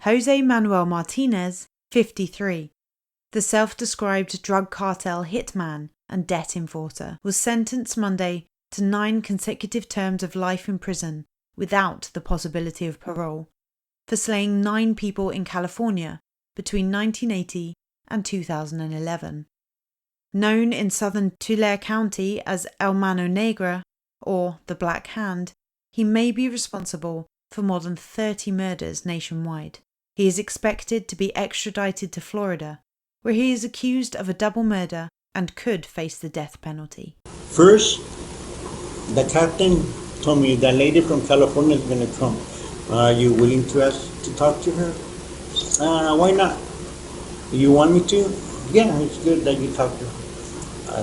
Jose Manuel Martinez, 53, the self-described drug cartel hitman and debt enforcer, was sentenced Monday to 9 consecutive terms of life in prison without the possibility of parole for slaying 9 people in California between 1980 and 2011. Known in southern Tulare County as El Mano Negra, or the Black Hand, he may be responsible for more than 30 murders nationwide. He is expected to be extradited to Florida, where he is accused of a double murder and could face the death penalty. First, the captain told me that lady from California is going to come. Are you willing to talk to her? Why not? You want me to? Yeah, it's good that you talk to her.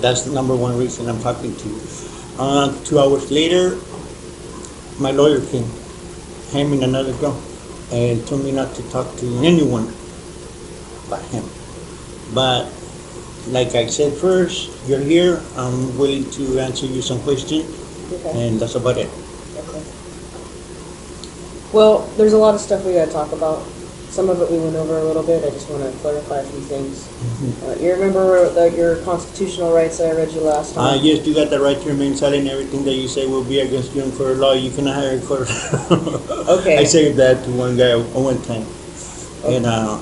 That's the number one reason I'm talking to you. 2 hours later, my lawyer came, handing me another gun, and told me not to talk to anyone but him. But like I said first, you're here, I'm willing to answer you some questions, okay. And that's about it. Okay. Well, there's a lot of stuff we gotta talk about. Some of it we went over a little bit. I just want to clarify a few things. Mm-hmm. You remember your constitutional rights that I read you last time? Yes, you got the right to remain silent. Everything that you say will be against you in court of law. You cannot hire a court. Okay. I said that to one guy one time. Okay. And are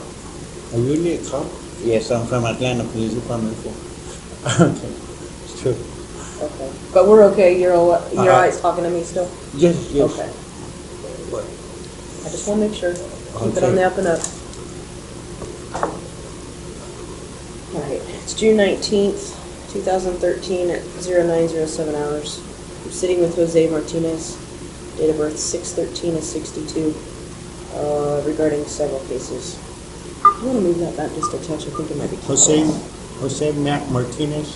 you really a cop? Yes, I'm from Atlanta Police Department. Okay, it's true. Okay, but we're okay. You're alright talking to me still? Yes. Okay. What? I just want to make sure. Keep it on the up and up. Alright, it's June 19th, 2013 at 0907 hours. I'm sitting with Jose Martinez, date of birth 6/13/62, regarding several cases. I want to move that back just a touch. I think it might be Jose Martinez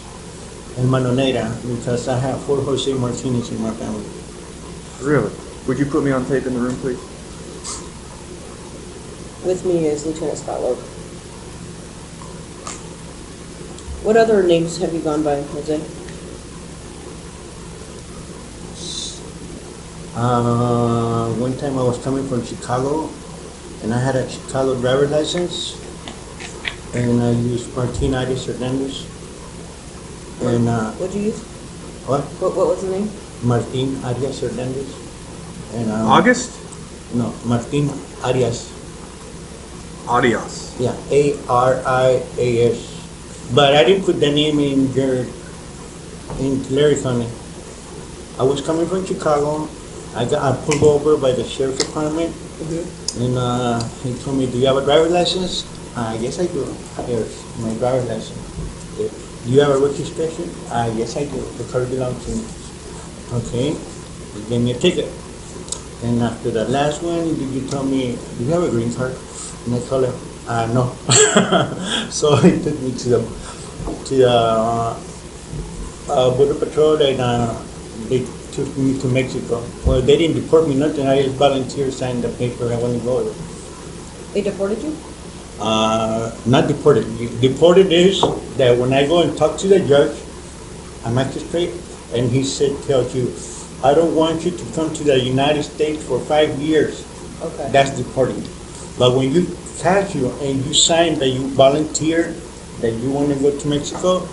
and Manonera, because I have 4 Jose Martinez in my family. Really? Would you put me on tape in the room, please? With me is Lieutenant Scott Loeb. What other names have you gone by, Jose? One time I was coming from Chicago, and I had a Chicago driver's license, and I used Martin Arias Hernandez. And what'd you use? What? What was the name? Martin Arias Hernandez. And August? No, Martin Arias. Arias. Yeah, Arias. But I didn't put the name in Tulare County. I was coming from Chicago. I pulled over by the sheriff's department, and he told me, "Do you have a driver's license?" Yes, I do. Here's my driver's license. Do you have a registration? Yes, I do. The car belongs to me. Okay, he gave me a ticket. And after the last one, you tell me, "Do you have a green card?" And I told him, "No." So he took me to the border patrol, and they took me to Mexico. Well, they didn't deport me, nothing. I just volunteered, signed the paper, I wouldn't go over. They deported you? Not deported. Deported is that when I go and talk to the judge, a magistrate, and he tells you, "I don't want you to come to the United States for 5 years." Okay. That's deporting. But when you casual and you sign that you volunteer, that you want to go to Mexico,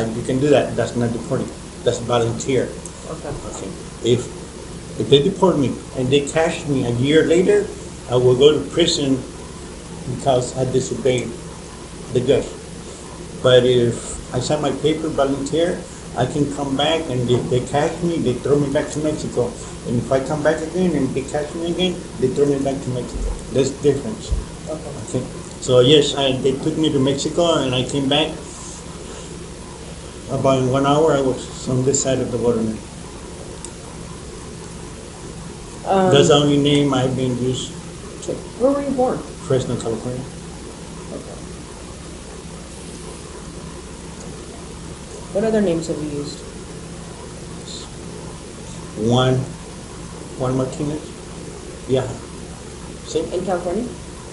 you can do that. That's not deporting. That's volunteer. Okay. If they deport me and they catch me a year later, I will go to prison because I disobeyed the judge. But if I sign my paper, volunteer, I can come back, and if they catch me, they throw me back to Mexico. And if I come back again and they catch me again, they throw me back to Mexico. There's difference. Okay. So yes, they took me to Mexico, and I came back. About 1 hour, I was on this side of the border. That's the only name I've been used. Where were you born? Fresno, California. Okay. What other names have you used? Juan Martinez. Yeah. See? In California?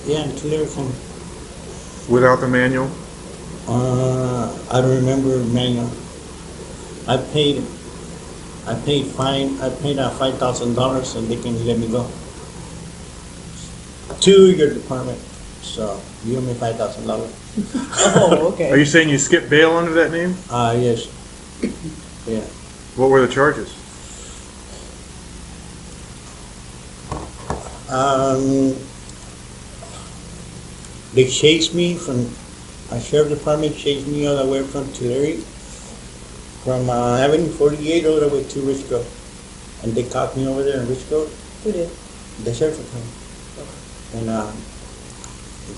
Yeah, in Tulare County. Without the manual? I don't remember manual. I paid $5,000 and they can let me go. to your department. So you owe me $5,000. Oh, okay. Are you saying you skipped bail under that name? Yes. Yeah. What were the charges? They chased me from, my sheriff department chased me all the way from Tulare, from Avenue 48 all the way to Richgrove. And they caught me over there in Richgrove, Who did? the sheriff department. And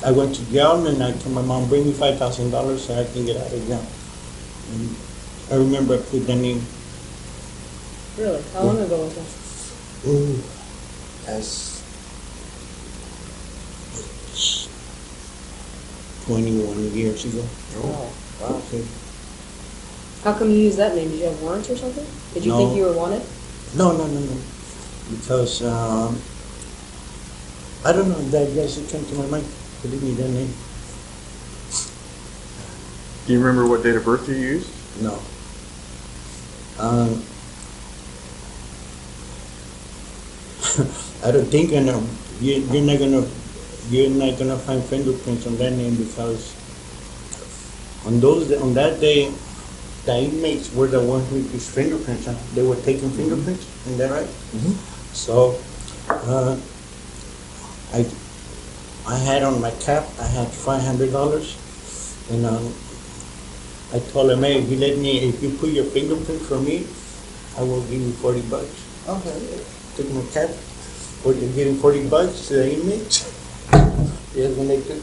I went to jail and I told my mom, bring me $5,000 so I can get out of jail. And I remember I put the name. Really? How long ago was that? Ooh, that's 21 years ago. Oh, wow. Okay. How come you used that name? Did you have warrants or something? Did you No. think you were wanted? No. Because I don't know, that just came to my mind. Believe me, that name. Do you remember what date of birth you used? No. I don't think I know. You're not gonna find fingerprints on that name because on that day, the inmates were the ones with these fingerprints. They were taking fingerprints. Isn't that right? Mm-hmm. So, I had on my cap, I had $500, and I told him, hey, if you put your fingerprint for me, I will give you $40. Okay. Took my cap, giving $40 to the inmates. Yes, when they took.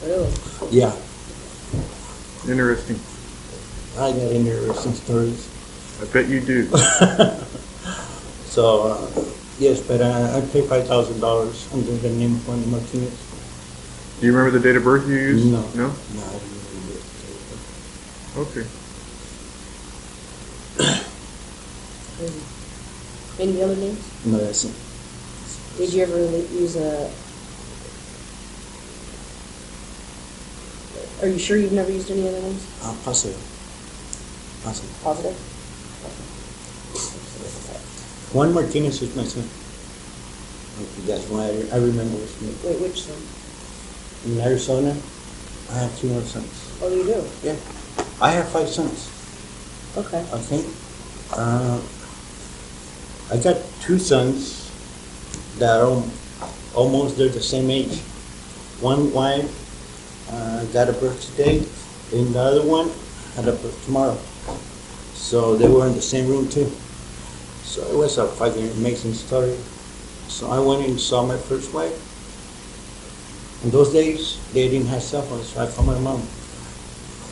Really? Yeah, Interesting. I got interesting stories. I bet you do. So, yes, but I paid $5,000 under the name of Juan Martinez. Do you remember the date of birth you used? No. No? No, I don't remember. Okay. Any other names? No, that's it. Did you ever use a... Are you sure you've never used any other names? Positive. Positive? Juan Martinez is my son. Okay, that's why I remember his name. Wait, which son? In Arizona, I have 2 more sons. Oh, you do? Yeah. I have 5 sons. Okay. Okay. I got 2 sons that are almost they're the same age. One wife got a birth today, and the other one had a birth tomorrow. So they were in the same room too. So it was a fucking amazing story. So I went and saw my first wife. In those days, they didn't have cell phones, so I called my mom.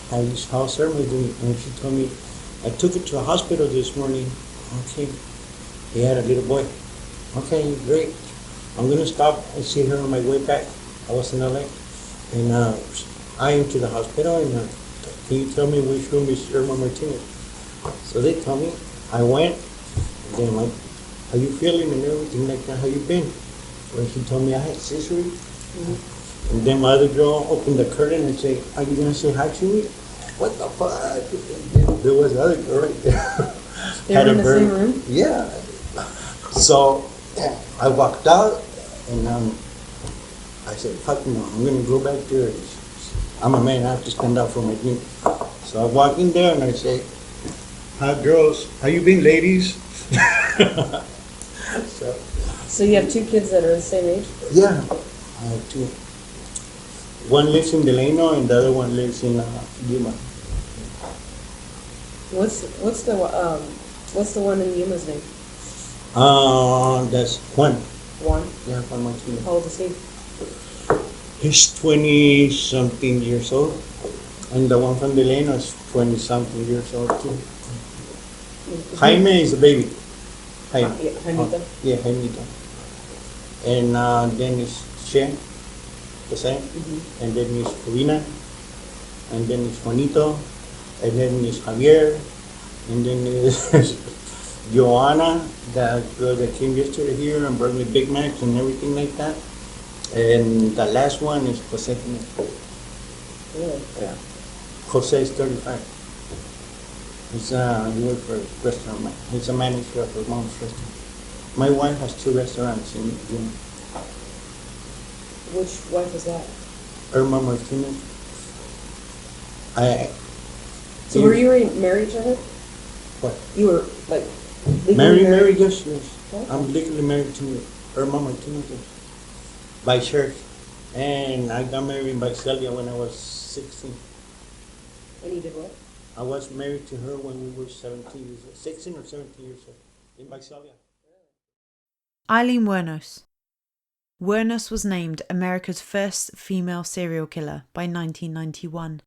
How's her doing? And she told me, I took her to a hospital this morning. Okay. He had a little boy. Okay, great. I'm gonna stop and see her on my way back. I was in LA. And I went to the hospital and can you tell me which room is Irma Martinez? So they told me. I went, and then like, how you feeling and everything like that, how you been? When she told me I had surgery. Mm-hmm. And then my other girl opened the curtain and said, are you gonna say hi to me? What the fuck? There was another girl right there. They were in the same room? Yeah. So I walked out and I said, fuck no, I'm gonna go back there. I'm a man, I have to stand up for my dream. So I walk in there and I say, hi girls, how you been ladies? So you have 2 kids that are the same age? Yeah, I have 2. One lives in Delano and the other one lives in Yuma. What's the one in Yuma's name? That's Juan. Juan? Yeah, Juan Martinez. How old is he? He's 20-something years old. And the one from Delano is 20-something years old too. Jaime is a baby. Jaime. Yeah, Jaimito. Yeah, Jaimito. And then is Shen, the same. Mm-hmm. And then is Rubina. And then is Juanito. And then is Javier. And then is Joanna, that girl that came yesterday here and brought me Big Macs and everything like that. And the last one is Jose. Really? Yeah. Jose is 35. He works for a restaurant. He's a manager of a mom's restaurant. My wife has 2 restaurants in June. Which wife is that? Irma Martinez. So were you already married to her? What? You were, like, legally Married, yes. Okay. I'm legally married to Irma Martinez by church. And I got married by Celia when I was 16. And you did what? I was married to her when we were 17 years old, 16 or 17 years old, in Visalia. Aileen Wuornos. Wuornos was named America's first female serial killer by 1991.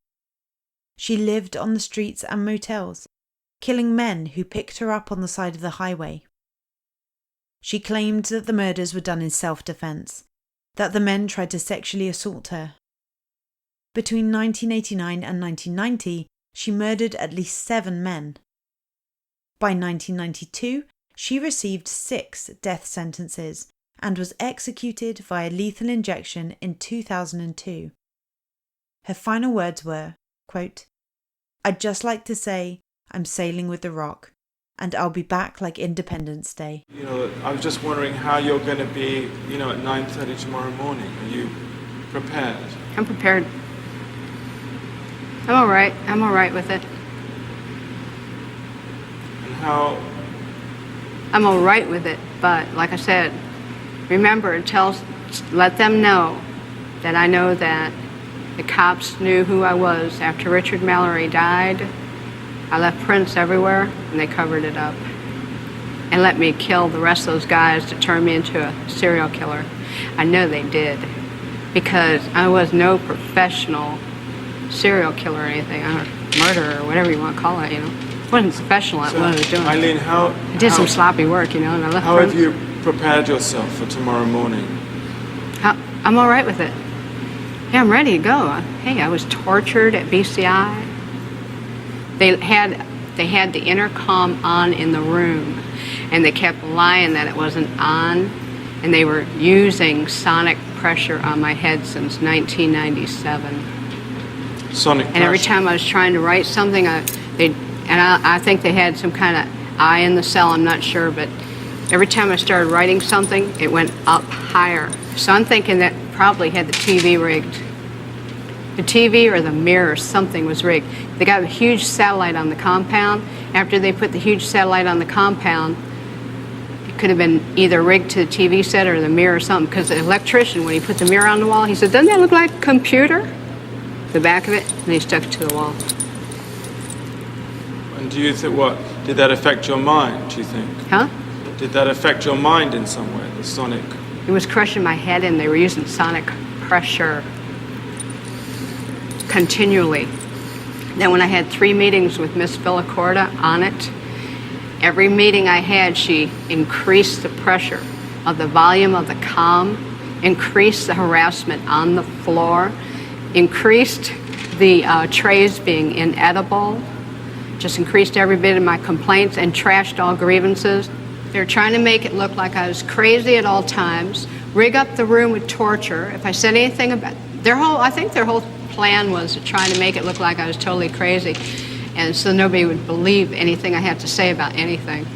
She lived on the streets and motels, killing men who picked her up on the side of the highway. She claimed that the murders were done in self-defense, that the men tried to sexually assault her. Between 1989 and 1990, she murdered at least 7 men. By 1992, she received 6 death sentences and was executed via lethal injection in 2002. Her final words were, quote, "I'd just like to say I'm sailing with the Rock, and I'll be back like Independence Day." You know, I was just wondering how you're going to be, you know, at 9:30 tomorrow morning. Are you prepared? I'm prepared. I'm all right. I'm all right with it. And how, I'm all right with it, but like I said, remember, let them know that I know that the cops knew who I was. After Richard Mallory died, I left prints everywhere, and they covered it up. And let me kill the rest of those guys to turn me into a serial killer. I know they did, because I was no professional serial killer or anything, murderer or whatever you want to call it, you know. I wasn't professional at what I was doing. Eileen, I did some sloppy work, you know, and I left how prints. have you prepared yourself for tomorrow morning? I'm all right with it. Yeah, I'm ready to go. Hey, I was tortured at BCI. They had the intercom on in the room, and they kept lying that it wasn't on, and they were using sonic pressure on my head since 1997. Sonic pressure. And every time I was trying to write something, I think they had some kind of eye in the cell, I'm not sure, but every time I started writing something, it went up higher. So I'm thinking that probably had the TV rigged. The TV or the mirror, something was rigged. They got a huge satellite on the compound. After they put the huge satellite on the compound, it could have been either rigged to the TV set or the mirror or something, because the electrician, when he put the mirror on the wall, he said, "Doesn't that look like a computer?" The back of it, and he stuck it to the wall. And do you think, did that affect your mind, do you think? Huh? Did that affect your mind in some way, the sonic? It was crushing my head, and they were using sonic pressure continually. Then when I had 3 meetings with Miss Villacorta on it, every meeting I had, she increased the pressure of the volume of the comm, increased the harassment on the floor, increased the trays being inedible, just increased every bit of my complaints and trashed all grievances. They're trying to make it look like I was crazy at all times, rig up the room with torture. If I said anything about I think their whole plan was to try to make it look like I was totally crazy, and so nobody would believe anything I had to say about anything,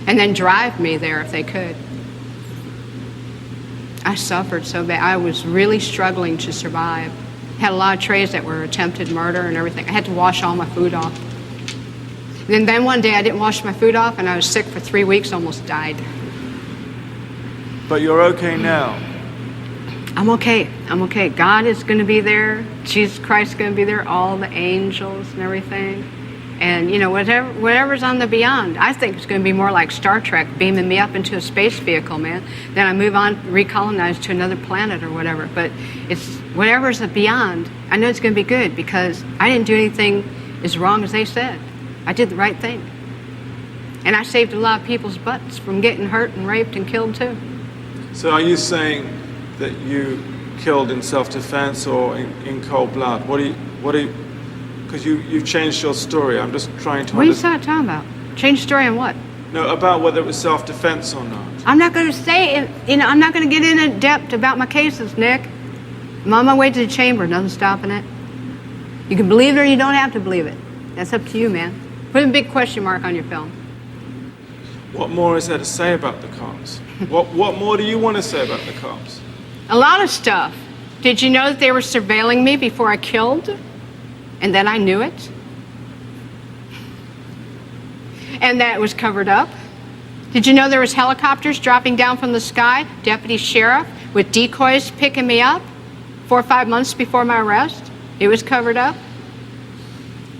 and then drive me there if they could. I suffered so bad. I was really struggling to survive. Had a lot of trays that were attempted murder and everything. I had to wash all my food off. And then one day I didn't wash my food off, and I was sick for 3 weeks, almost died. But you're okay now. I'm okay. I'm okay. God is going to be there. Jesus Christ is going to be there. All the angels and everything. And, you know, whatever's on the beyond, I think it's going to be more like Star Trek, beaming me up into a space vehicle, man. Then I move on, recolonize to another planet or whatever. But it's whatever's the beyond, I know it's going to be good, because I didn't do anything as wrong as they said. I did the right thing. And I saved a lot of people's butts from getting hurt and raped and killed too. So are you saying that you killed in self-defense or in cold blood? What do you, because you've changed your story. I'm just trying to What are you talking about? Change story on what? No, about whether it was self-defense or not. I'm not going to say it, I'm not going to get in depth about my cases, Nick. I'm on my way to the chamber, nothing stopping it. You can believe it or you don't have to believe it. That's up to you, man. Put a big question mark on your film. What more is there to say about the cops? What more do you want to say about the cops? A lot of stuff. Did you know that they were surveilling me before I killed? And then I knew it? And that it was covered up? Did you know there was helicopters dropping down from the sky, deputy sheriff, with decoys picking me up 4 or 5 months before my arrest? It was covered up?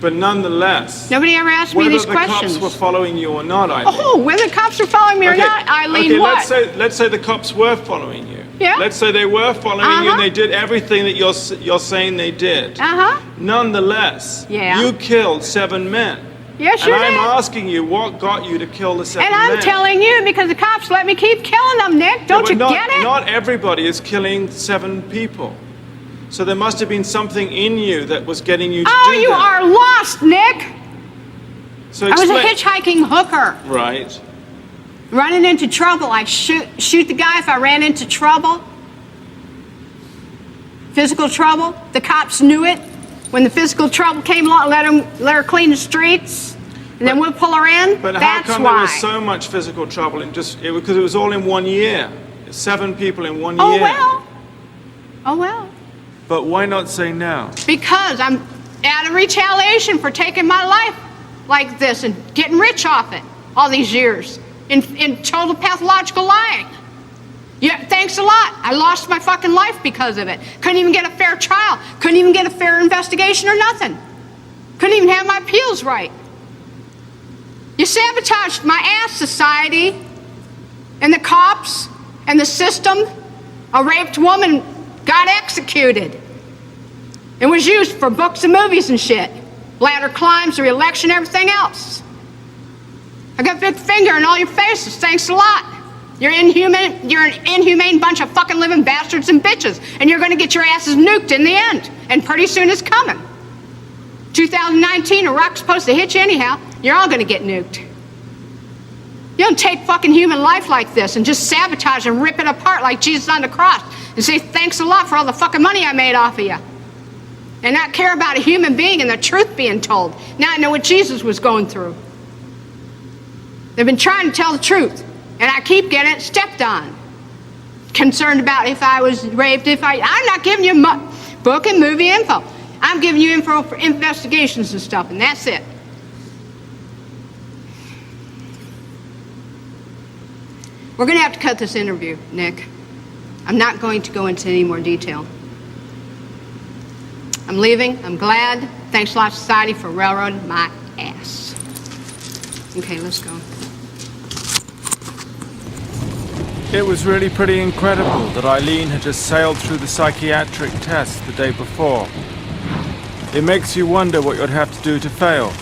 But nonetheless, Nobody ever asked me these questions. Whether the cops were following you or not, Eileen. Oh, whether the cops were following me or not, Eileen, okay, what? let's say the cops were following you. Yeah. Let's say they were following you and they did everything that you're saying they did. Nonetheless, yeah. You killed 7 men. Yeah, sure And I'm did. asking you, what got you to kill the 7 men? And I'm telling you because the cops let me keep killing them, Nick. Don't you get it? Not everybody is killing 7 people. So there must have been something in you that was getting you to do that. Oh, you are lost, Nick. So I was a hitchhiking hooker. Right. Running into trouble. I shoot the guy if I ran into trouble. Physical trouble. The cops knew it. When the physical trouble came along, let her clean the streets, and then we'll pull her in. But That's how come why. there was so much physical trouble in because it was all in 1 year? 7 people in 1 year. Oh well. Oh well. But why not say now? Because I'm out of retaliation for taking my life like this and getting rich off it all these years in total pathological lying. Yeah, thanks a lot. I lost my fucking life because of it. Couldn't even get a fair trial. Couldn't even get a fair investigation or nothing. Couldn't even have my appeals right. You sabotaged my ass, society, and the cops, and the system. A raped woman got executed and was used for books and movies and shit. Ladder climbs, the election, everything else. I got a big finger in all your faces. Thanks a lot. You're an inhumane bunch of fucking living bastards and bitches, and you're gonna get your asses nuked in the end. And pretty soon it's coming. 2019, a rock's supposed to hit you anyhow. You're all gonna get nuked. You don't take fucking human life like this and just sabotage and rip it apart like Jesus on the cross and say thanks a lot for all the fucking money I made off of you. And not care about a human being and the truth being told. Now I know what Jesus was going through. They've been trying to tell the truth, and I keep getting it stepped on. Concerned about if I was raped, I'm not giving you book and movie info. I'm giving you info for investigations and stuff, and that's it. We're gonna have to cut this interview, Nick. I'm not going to go into any more detail. I'm leaving. I'm glad. Thanks a lot, society, for railroading my ass. Okay, let's go. It was really pretty incredible that Eileen had just sailed through the psychiatric test the day before. It makes you wonder what you'd have to do to fail.